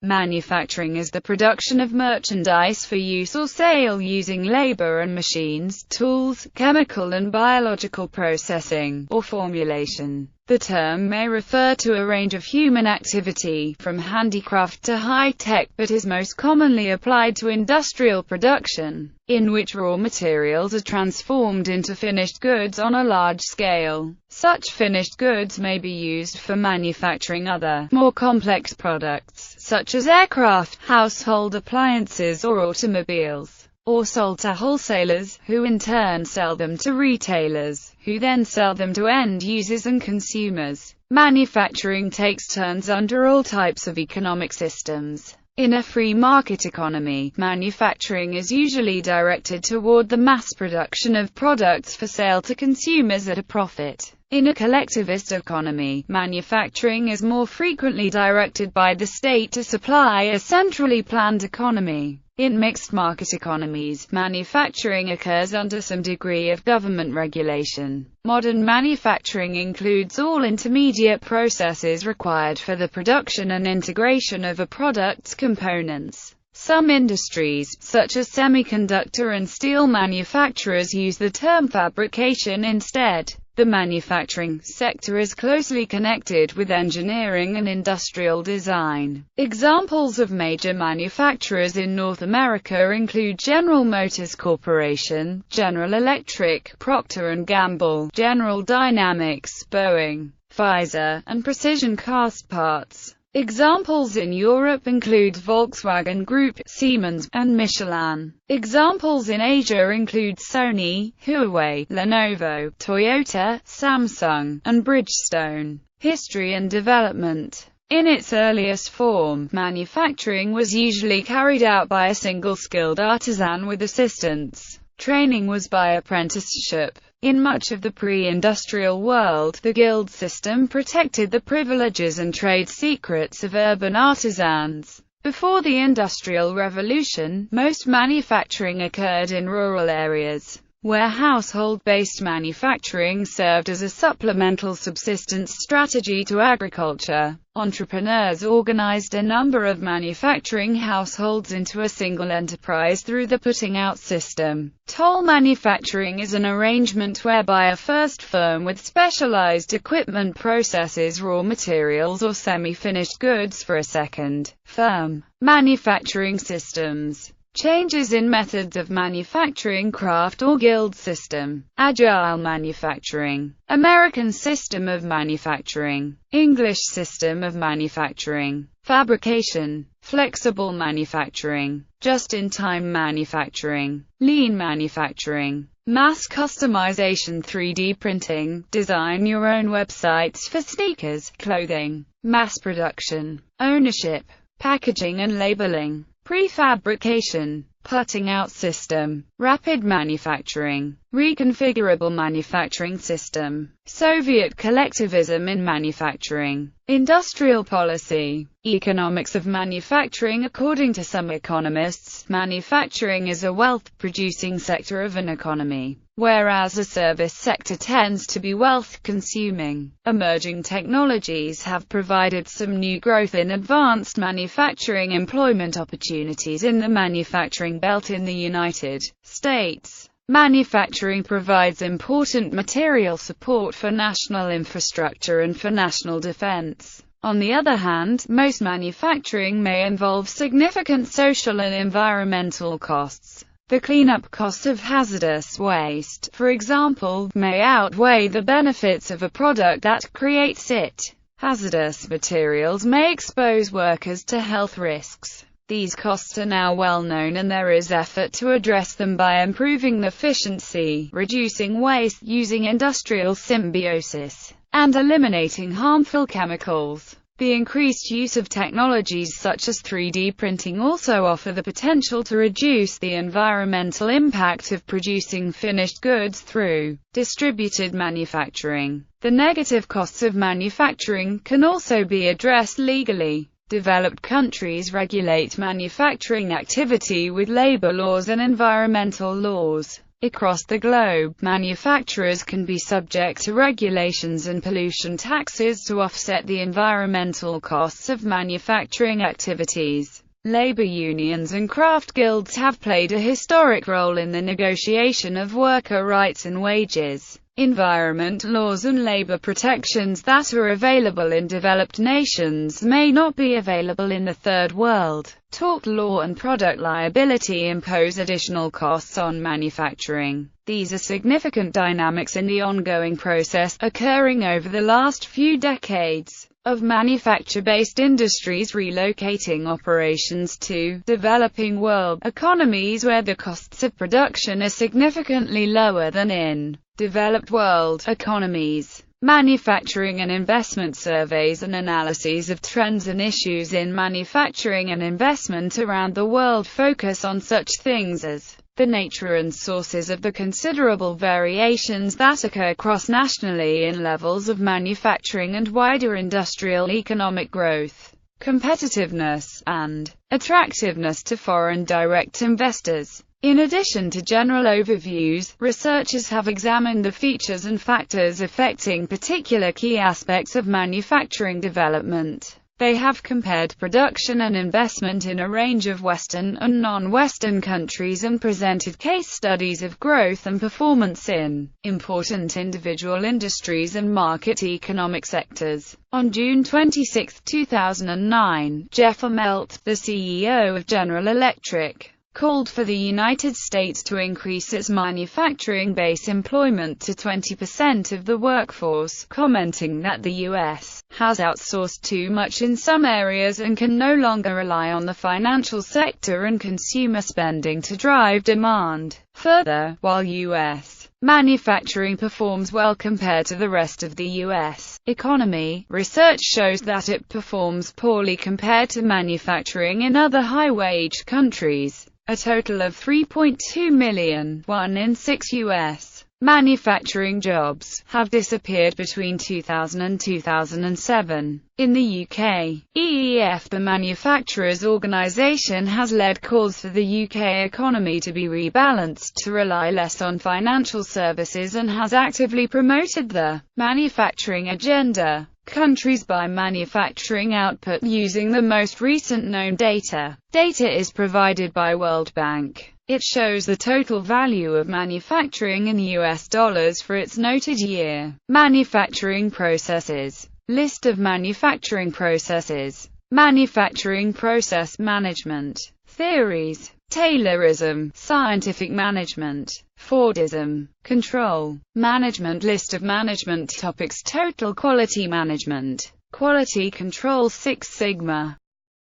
Manufacturing is the production of merchandise for use or sale using labor and machines, tools, chemical and biological processing, or formulation. The term may refer to a range of human activity, from handicraft to high-tech, but is most commonly applied to industrial production, in which raw materials are transformed into finished goods on a large scale. Such finished goods may be used for manufacturing other, more complex products, such as aircraft, household appliances or automobiles, or sold to wholesalers, who in turn sell them to retailers, who then sell them to end users and consumers. Manufacturing takes turns under all types of economic systems. In a free market economy, manufacturing is usually directed toward the mass production of products for sale to consumers at a profit. In a collectivist economy, manufacturing is more frequently directed by the state to supply a centrally planned economy. In mixed market economies, manufacturing occurs under some degree of government regulation. Modern manufacturing includes all intermediate processes required for the production and integration of a product's components. Some industries, such as semiconductor and steel manufacturers, use the term fabrication instead. The manufacturing sector is closely connected with engineering and industrial design. Examples of major manufacturers in North America include General Motors Corporation, General Electric, Procter & Gamble, General Dynamics, Boeing, Pfizer, and Precision Castparts. Examples in Europe include Volkswagen Group, Siemens, and Michelin. Examples in Asia include Sony, Huawei, Lenovo, Toyota, Samsung, and Bridgestone. History and development. In its earliest form, manufacturing was usually carried out by a single skilled artisan with assistants. Training was by apprenticeship. In much of the pre-industrial world, the guild system protected the privileges and trade secrets of urban artisans. Before the Industrial Revolution, most manufacturing occurred in rural areas, where household-based manufacturing served as a supplemental subsistence strategy to agriculture. Entrepreneurs organized a number of manufacturing households into a single enterprise through the putting-out system. Toll manufacturing is an arrangement whereby a first firm with specialized equipment processes raw materials or semi-finished goods for a second firm. Manufacturing systems. Changes in methods of manufacturing, craft or guild system. Agile manufacturing. American system of manufacturing. English system of manufacturing. Fabrication. Flexible manufacturing. Just-in-time manufacturing. Lean manufacturing. Mass customization, 3D printing. Design your own websites for sneakers, clothing. Mass production. Ownership. Packaging and labeling. Prefabrication, putting-out system, rapid manufacturing, reconfigurable manufacturing system, Soviet collectivism in manufacturing, industrial policy, economics of manufacturing. According to some economists, manufacturing is a wealth-producing sector of an economy, whereas a service sector tends to be wealth-consuming. Emerging technologies have provided some new growth in advanced manufacturing employment opportunities in the manufacturing belt in the United States. Manufacturing provides important material support for national infrastructure and for national defense. On the other hand, most manufacturing may involve significant social and environmental costs. The cleanup cost of hazardous waste, for example, may outweigh the benefits of a product that creates it. Hazardous materials may expose workers to health risks. These costs are now well known, and there is effort to address them by improving efficiency, reducing waste, using industrial symbiosis, and eliminating harmful chemicals. The increased use of technologies such as 3D printing also offer the potential to reduce the environmental impact of producing finished goods through distributed manufacturing. The negative costs of manufacturing can also be addressed legally. Developed countries regulate manufacturing activity with labor laws and environmental laws. Across the globe, manufacturers can be subject to regulations and pollution taxes to offset the environmental costs of manufacturing activities. Labor unions and craft guilds have played a historic role in the negotiation of worker rights and wages. Environment laws and labor protections that are available in developed nations may not be available in the Third World. Tort law and product liability impose additional costs on manufacturing. These are significant dynamics in the ongoing process, occurring over the last few decades, of manufacture-based industries relocating operations to developing world economies where the costs of production are significantly lower than in developed world economies. Manufacturing and investment surveys and analyses of trends and issues in manufacturing and investment around the world focus on such things as the nature and sources of the considerable variations that occur cross-nationally in levels of manufacturing and wider industrial economic growth, competitiveness, and attractiveness to foreign direct investors. In addition to general overviews, researchers have examined the features and factors affecting particular key aspects of manufacturing development. They have compared production and investment in a range of Western and non-Western countries and presented case studies of growth and performance in important individual industries and market economic sectors. On June 26, 2009, Jeff Immelt, the CEO of General Electric, called for the United States to increase its manufacturing base employment to 20% of the workforce, commenting that the U.S. has outsourced too much in some areas and can no longer rely on the financial sector and consumer spending to drive demand. Further, while U.S. manufacturing performs well compared to the rest of the U.S. economy, research shows that it performs poorly compared to manufacturing in other high-wage countries. A total of 3.2 million, 1 in 6 U.S. manufacturing jobs, have disappeared between 2000 and 2007. In the UK, EEF, the manufacturers' organisation, has led calls for the UK economy to be rebalanced to rely less on financial services and has actively promoted the manufacturing agenda. Countries by manufacturing output using the most recent known data. Data is provided by World Bank. It shows the total value of manufacturing in US dollars for its noted year. Manufacturing processes. List of manufacturing processes. Manufacturing process management. Theories. Taylorism, scientific management, Fordism, control, management. List of management topics. Total quality management, quality control. Six Sigma,